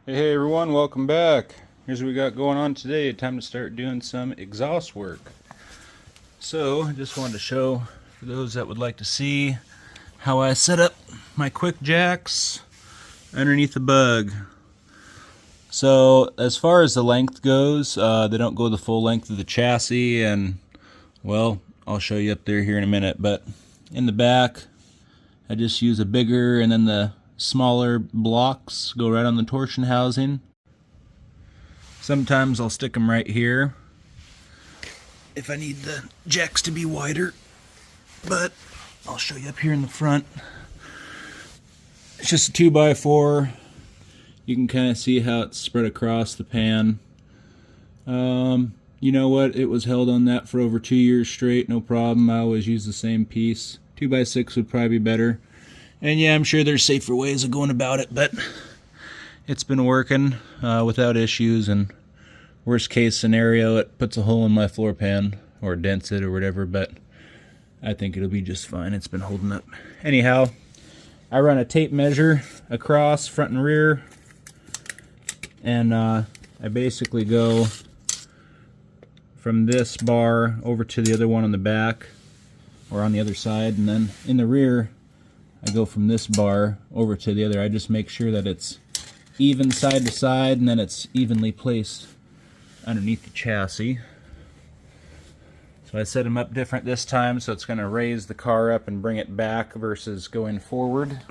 Hey everyone, welcome back. Here's what we got going on today. Time to start doing some exhaust work. So, I just wanted to show, for those that would like to see, how I set up my Quickjacks underneath the bug. So, as far as the length goes, they don't go the full length of the chassis, and, well, I'll show you up there here in a minute, but in the back, I just use a bigger, and then the smaller blocks go right on the torsion housing. Sometimes I'll stick them right here if I need the jacks to be wider, but I'll show you up here in the front. It's just a 2x4. You can kind of see how it's spread across the pan. You know what, it was held on that for over 2 years straight, no problem. I always use the same piece. 2x6 would probably be better. And yeah, I'm sure there's safer ways of going about it, but it's been working without issues, and worst case scenario, it puts a hole in my floor pan or dents it or whatever, but I think it'll be just fine. It's been holding up. Anyhow, I run a tape measure across front and rear, and I basically go from this bar over to the other one on the back or on the other side, and then in the rear I go from this bar over to the other. I just make sure that it's even side to side, and then it's evenly placed underneath the chassis. So I set them up different this time, so it's going to raise the car up and bring it back versus going forward.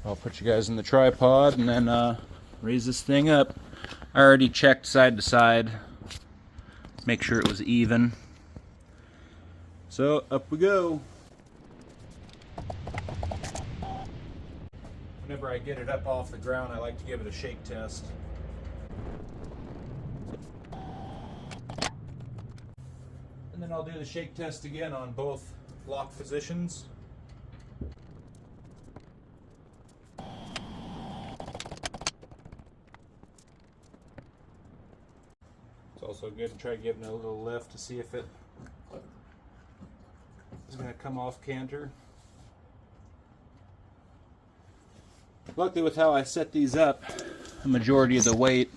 I'll put you guys in the tripod and then raise this thing up. I already checked side to side, make sure it was even. So up we go. Whenever I get it up off the ground, I like to give it a shake test. And then I'll do the shake test again on both lock positions. It's also good to try giving it a little lift to see if it is going to come off canter. Luckily, with how I set these up, a majority of the weight,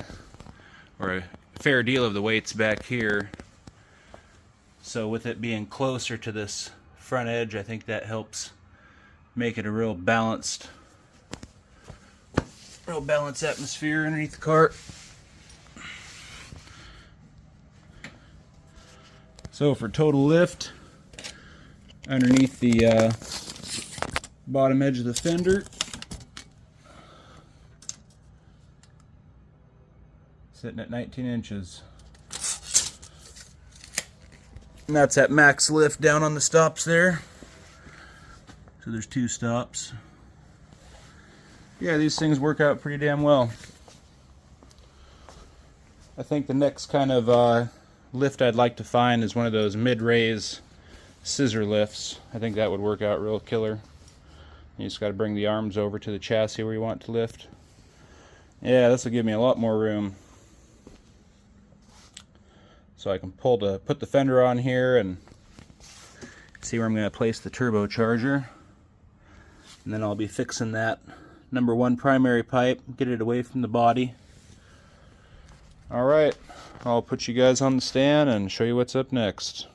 or a fair deal of the weight's back here. So with it being closer to this front edge, I think that helps make it a real balanced atmosphere underneath the cart. So for total lift, underneath the bottom edge of the fender, sitting at 19 inches. And that's at max lift down on the stops there. So there's 2 stops. Yeah, these things work out pretty damn well. I think the next kind of lift I'd like to find is one of those mid-raise scissor lifts. I think that would work out real killer. You just got to bring the arms over to the chassis where you want to lift. Yeah, this will give me a lot more room. So I can put the fender on here and see where I'm going to place the turbocharger. And then I'll be fixing that number 1 primary pipe, get it away from the body. Alright, I'll put you guys on the stand and show you what's up next.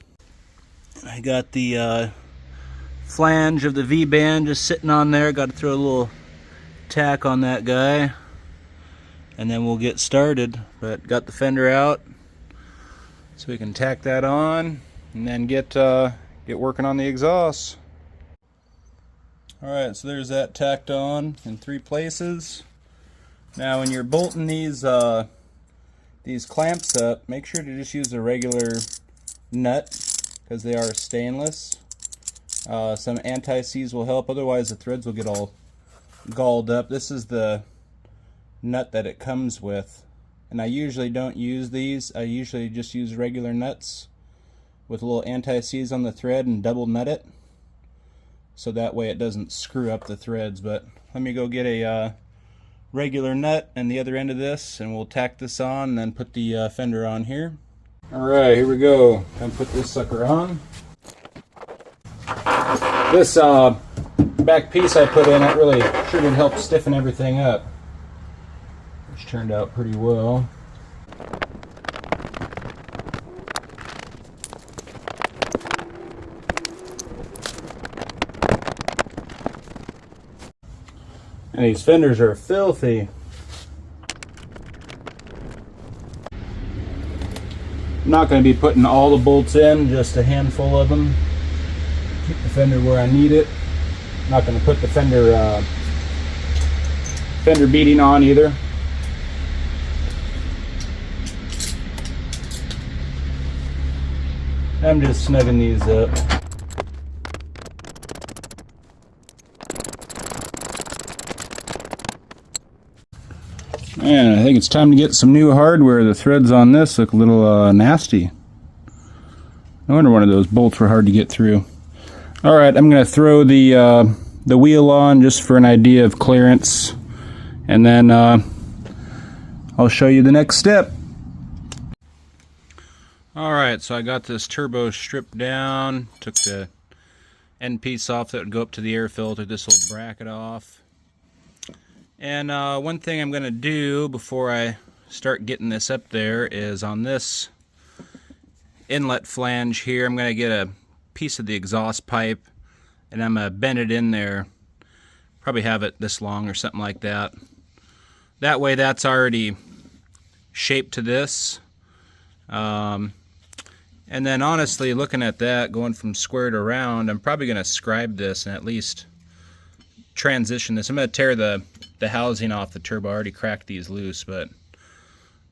I got the flange of the V-band just sitting on there. Got to throw a little tack on that guy, and then we'll get started. But got the fender out, so we can tack that on and then get working on the exhaust. Alright, so there's that tacked on in 3 places. Now when you're bolting these clamps up, make sure to just use a regular nut, because they are stainless. Some anti-seize will help, otherwise the threads will get all galled up. This is the nut that it comes with. And I usually don't use these. I usually just use regular nuts with a little anti-seize on the thread and double nut it, so that way it doesn't screw up the threads. But let me go get a regular nut and the other end of this, and we'll tack this on and then put the fender on here. Alright, here we go. Come put this sucker on. This back piece I put in, it really sure did help stiffen everything up. which turned out pretty well. And these fenders are filthy. I'm not going to be putting all the bolts in, just a handful of them. Keep the fender where I need it. I'm not going to put the fender beading on either. I'm just snugging these up. Man, I think it's time to get some new hardware. The threads on this look a little nasty. No wonder one of those bolts were hard to get through. Alright, I'm going to throw the wheel on just for an idea of clearance. And then I'll show you the next step. Alright, so I got this turbo stripped down. Took the end piece off that would go up to the air filter. This little bracket off. And one thing I'm going to do before I start getting this up there is on this inlet flange here, I'm going to get a piece of the exhaust pipe and I'm going to bend it in there. Probably have it this long or something like that. That way that's already shaped to this. And then honestly, looking at that, going from square to round, I'm probably going to scribe this and at least transition this. I'm going to tear the housing off the turbo. I already cracked these loose, but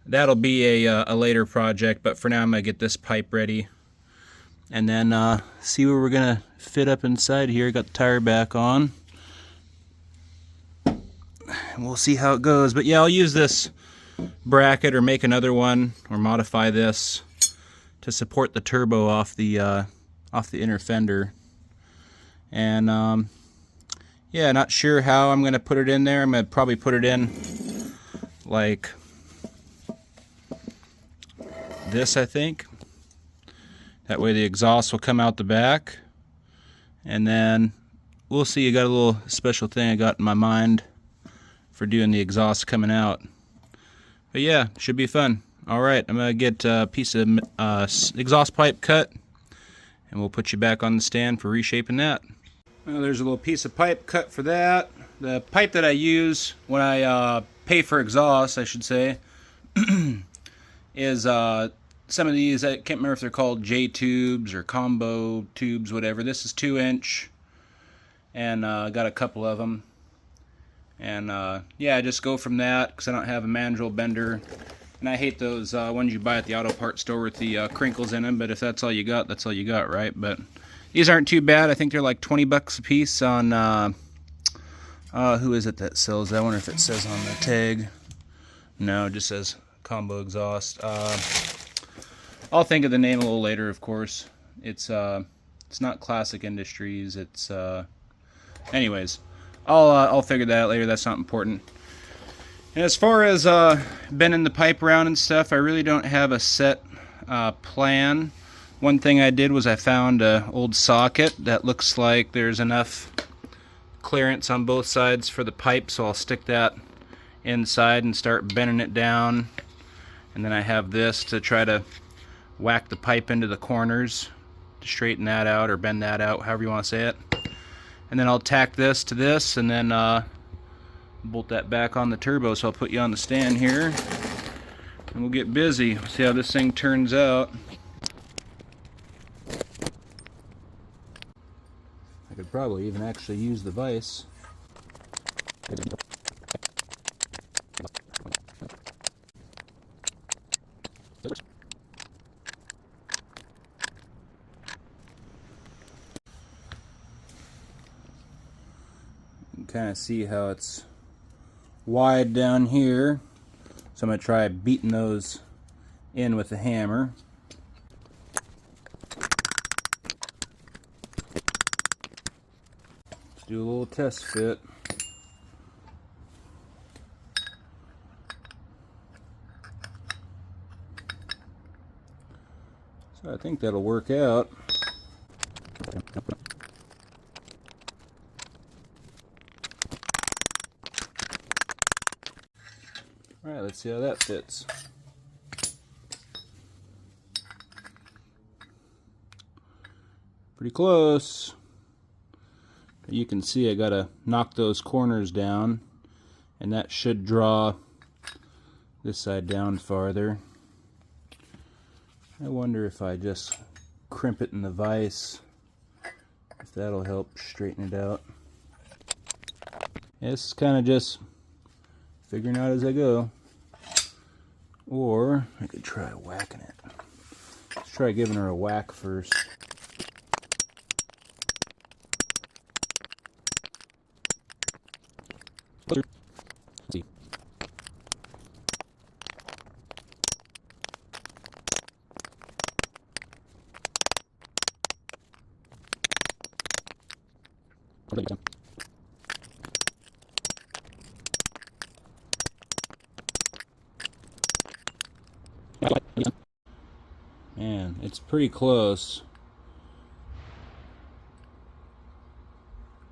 that'll be a later project. But for now, I'm going to get this pipe ready and then see where we're going to fit up inside here. Got the tire back on. And we'll see how it goes. But yeah, I'll use this bracket or make another one or modify this to support the turbo off the inner fender. And yeah, not sure how I'm going to put it in there. I'm going to probably put it in like this, I think. That way the exhaust will come out the back. And then we'll see. I got a little special thing I got in my mind for doing the exhaust coming out. But yeah, should be fun. Alright, I'm going to get a piece of exhaust pipe cut, and we'll put you back on the stand for reshaping that. Well, there's a little piece of pipe cut for that. The pipe that I use when I pay for exhaust, I should say, is some of these, I can't remember if they're called J-tubes or combo tubes, whatever. This is 2-inch, and I got a couple of them. And yeah, I just go from that because I don't have a mandrel bender. And I hate those ones you buy at the auto parts store with the crinkles in them, but if that's all you got, that's all you got, right? But these aren't too bad. I think they're like 20 bucks a piece on, who is it that sells that? I wonder if it says on the tag. No, it just says combo exhaust. I'll think of the name a little later, of course. It's not Classic Industries. It's, anyways, I'll figure that out later. That's not important. And as far as bending the pipe around and stuff, I really don't have a set plan. One thing I did was I found an old socket that looks like there's enough clearance on both sides for the pipe, so I'll stick that inside and start bending it down. And then I have this to try to whack the pipe into the corners to straighten that out or bend that out, however you want to say it. And then I'll tack this to this and then bolt that back on the turbo. So I'll put you on the stand here and we'll get busy. See how this thing turns out. I could probably even actually use the vise. You can kind of see how it's wide down here. So I'm going to try beating those in with the hammer. Let's do a little test fit. So I think that'll work out. Alright, let's see how that fits. Pretty close. You can see I gotta knock those corners down, and that should draw this side down farther. I wonder if I just crimp it in the vise, if that'll help straighten it out. Yeah, this is kind of just figuring out as I go. Or I could try whacking it. Let's try giving her a whack first. Let's see. Man, it's pretty close.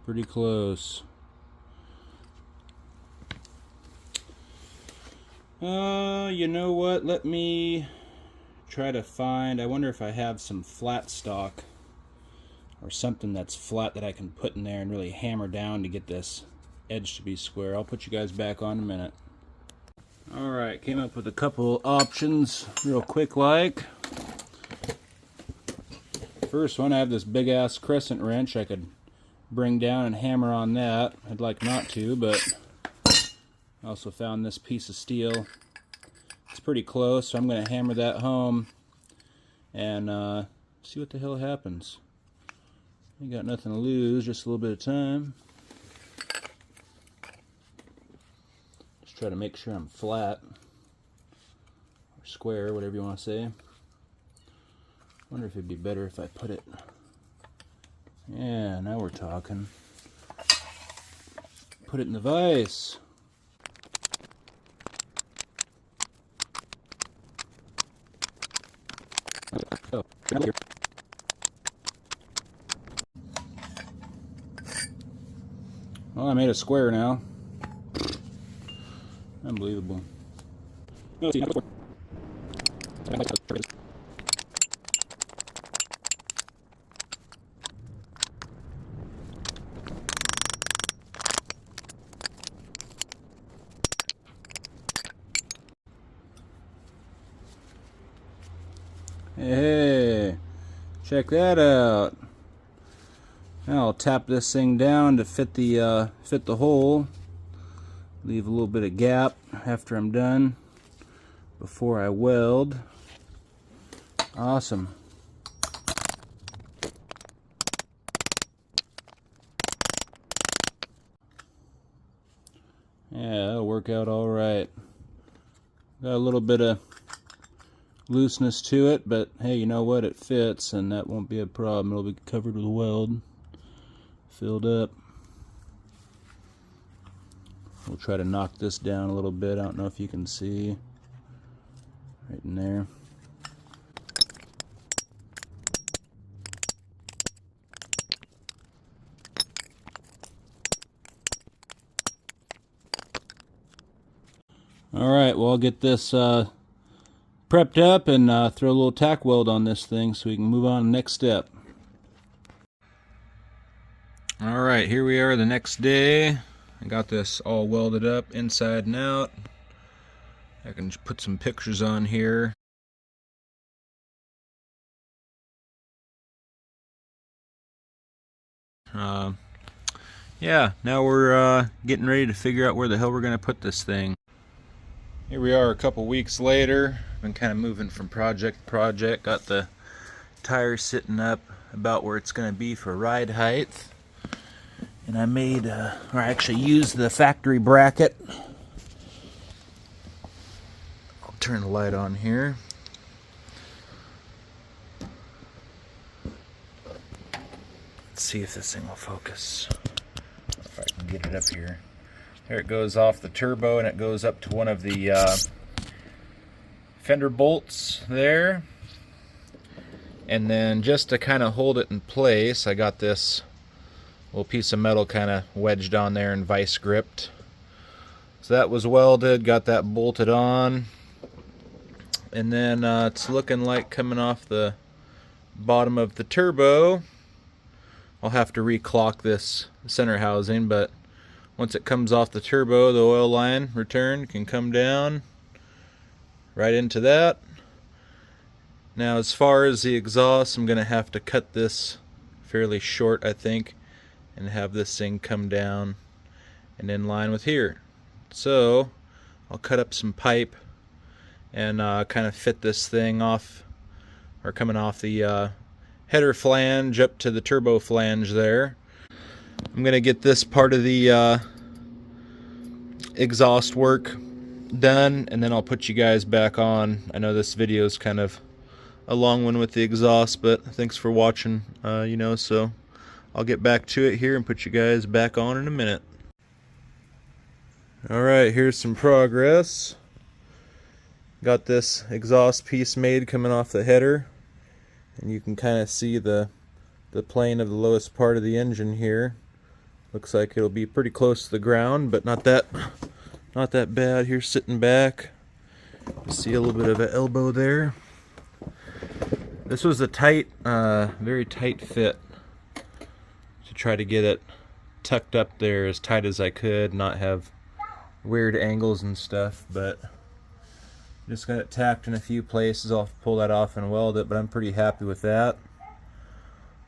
Pretty close. You know what? Let me try to find, I wonder if I have some flat stock or something that's flat that I can put in there and really hammer down to get this edge to be square. I'll put you guys back on in a minute. Alright, came up with a couple options real quick like. First one, I have this big ass crescent wrench I could bring down and hammer on that. I'd like not to, but I also found this piece of steel. It's pretty close, so I'm going to hammer that home and see what the hell happens. Ain't got nothing to lose, just a little bit of time. Just try to make sure I'm flat or square, whatever you want to say. Wonder if it'd be better if I put it. Yeah, now we're talking. Put it in the vise. Oh, here. Well, I made a square now. Unbelievable. Hey, check that out. Now I'll tap this thing down to fit the hole. Leave a little bit of gap after I'm done before I weld. Awesome. Yeah, that'll work out all right. Got a little bit of looseness to it, but hey, you know what? It fits, and that won't be a problem. It'll be covered with weld, filled up. We'll try to knock this down a little bit. I don't know if you can see right in there. Alright, well, I'll get this prepped up and throw a little tack weld on this thing so we can move on to the next step. Alright, here we are the next day. I got this all welded up inside and out. I can just put some pictures on here. Yeah, now we're getting ready to figure out where the hell we're going to put this thing. Here we are a couple weeks later. Been kind of moving from project to project. Got the tire sitting up about where it's going to be for ride height. And I made, or I actually used the factory bracket. I'll turn the light on here. Let's see if this thing will focus. If I can get it up here. There it goes off the turbo, and it goes up to one of the fender bolts there. And then just to kind of hold it in place, I got this little piece of metal kind of wedged on there and vice gripped. So that was welded, got that bolted on. And then it's looking like coming off the bottom of the turbo. I'll have to reclock this center housing, but once it comes off the turbo, the oil line return can come down right into that. Now as far as the exhaust, I'm going to have to cut this fairly short, I think, and have this thing come down and in line with here. So I'll cut up some pipe and kind of fit this thing off, or coming off the header flange up to the turbo flange there. I'm going to get this part of the exhaust work done, and then I'll put you guys back on. I know this video is kind of a long one with the exhaust, but thanks for watching, so I'll get back to it here and put you guys back on in a minute. Alright, here's some progress. Got this exhaust piece made coming off the header, and you can kind of see the plane of the lowest part of the engine here. Looks like it'll be pretty close to the ground, but not that bad. Here, sitting back, you see a little bit of an elbow there. This was a tight, very tight fit to try to get it tucked up there as tight as I could, not have weird angles and stuff, but just got it tacked in a few places. I'll pull that off and weld it, but I'm pretty happy with that.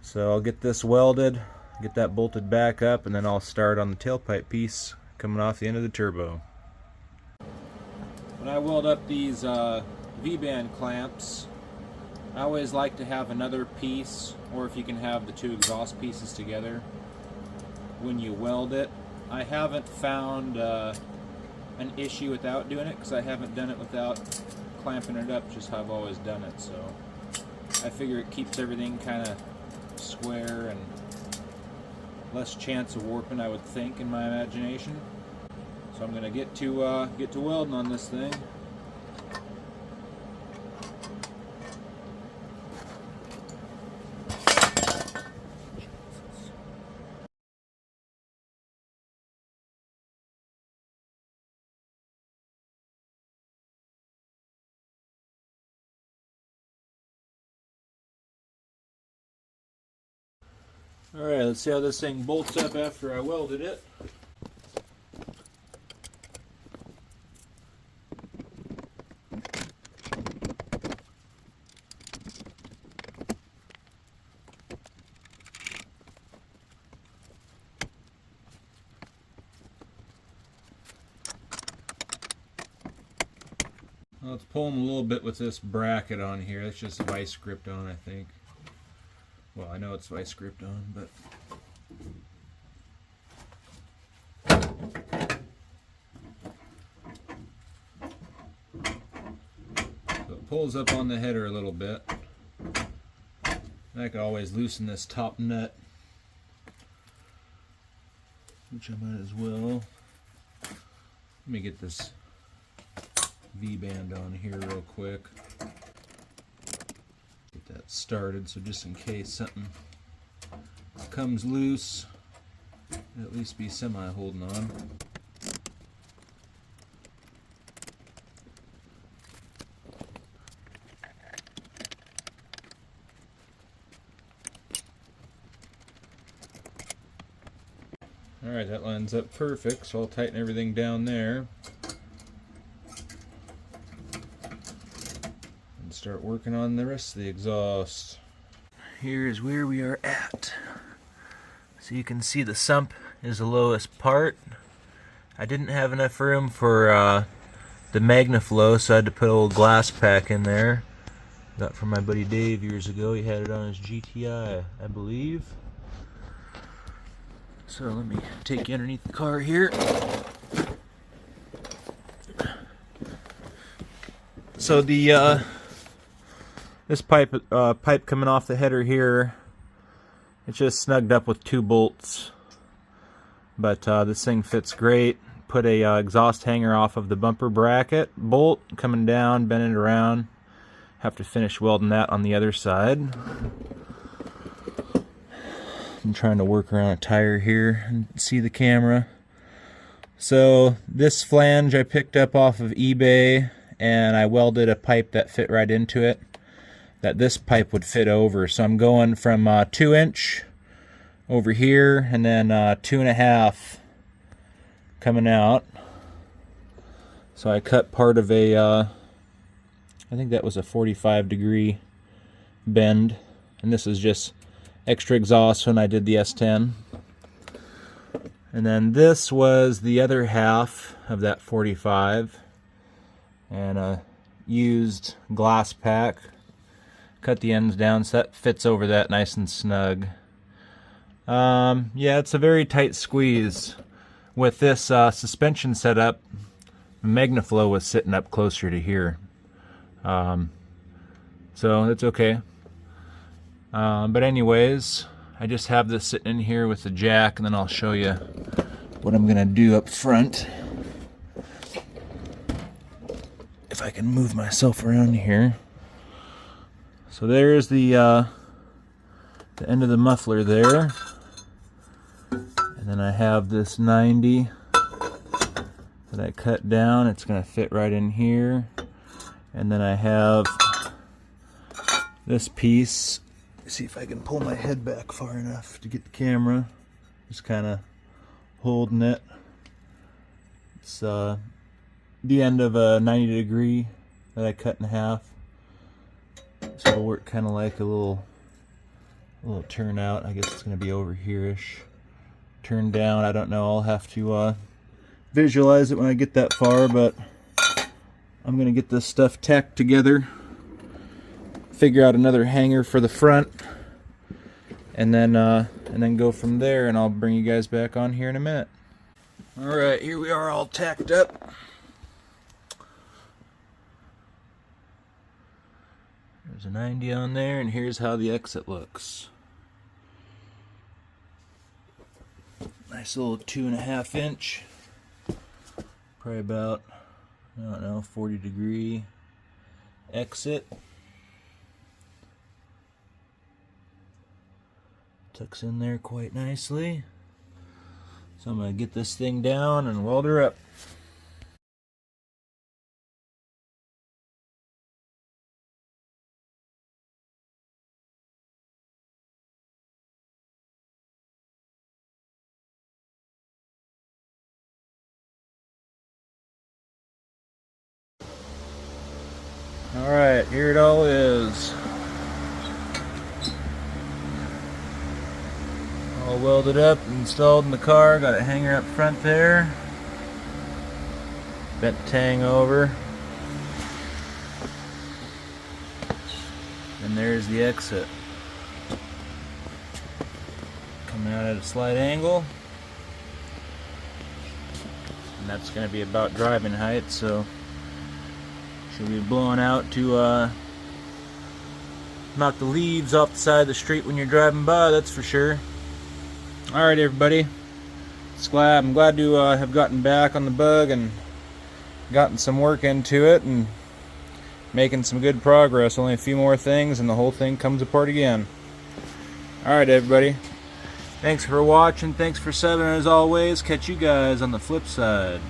So I'll get this welded, get that bolted back up, and then I'll start on the tailpipe piece coming off the end of the turbo. When I weld up these V-band clamps, I always like to have another piece, or if you can have the two exhaust pieces together when you weld it. I haven't found an issue without doing it, because I haven't done it without clamping it up, just how I've always done it. So I figure it keeps everything kind of square and less chance of warping, I would think, in my imagination. So I'm gonna get to welding on this thing. Alright, let's see how this thing bolts up after I welded it. Let's pull them a little bit with this bracket on here. That's just vice grip on, I think. Well, I know it's vice gripped on, but so it pulls up on the header a little bit. And I could always loosen this top nut, which I might as well. Let me get this V-band on here real quick. Get that started, so just in case something comes loose, at least be semi holding on. Alright, that lines up perfect, so I'll tighten everything down there and start working on the rest of the exhaust. Here's where we are at. So you can see the sump is the lowest part. I didn't have enough room for the MagnaFlow, so I had to put a little glass pack in there. Got from my buddy Dave years ago. He had it on his GTI, I believe. So let me take you underneath the car here. So the this pipe coming off the header here, it's just snugged up with 2 bolts, but this thing fits great. Put a exhaust hanger off of the bumper bracket bolt coming down, bend it around. Have to finish welding that on the other side. I'm trying to work around a tire here and see the camera. So this flange I picked up off of eBay, and I welded a pipe that fit right into it, that this pipe would fit over. So I'm going from 2" over here, and then 2.5 coming out. So I cut part of a, I think that was a 45-degree bend, and this is just extra exhaust when I did the S10. And then this was the other half of that 45, and a used glass pack. Cut the ends down so that fits over that nice and snug. Yeah, it's a very tight squeeze. With this suspension setup, MagnaFlow was sitting up closer to here, so it's okay. But anyways, I just have this sitting in here with the jack, and then I'll show you what I'm gonna do up front. If I can move myself around here. So there's the end of the muffler there, and then I have this 90 that I cut down. It's gonna fit right in here, and then I have this piece. See if I can pull my head back far enough to get the camera. Just kind of holding it. It's the end of a 90-degree that I cut in half. So it'll work kind of like a little turnout. I guess it's going to be over here-ish. Turn down, I don't know. I'll have to visualize it when I get that far, but I'm going to get this stuff tacked together. Figure out another hanger for the front, and then go from there, and I'll bring you guys back on here in a minute. Alright, here we are all tacked up. There's a 90 on there, and here's how the exit looks. Nice little 2.5" probably about, I don't know, 40-degree exit. Tucks in there quite nicely. So I'm going to get this thing down and weld her up. Alright, here it all is. All welded up, installed in the car. Got a hanger up front there. Bent tang over. And there's the exit. Coming out at a slight angle. And that's going to be about driving height, so should be blowing out to knock the leaves off the side of the street when you're driving by, that's for sure. Alright everybody, I'm glad to have gotten back on the bug and gotten some work into it and making some good progress. Only a few more things and the whole thing comes apart again. Alright everybody, thanks for watching, thanks for subbing as always. Catch you guys on the flip side.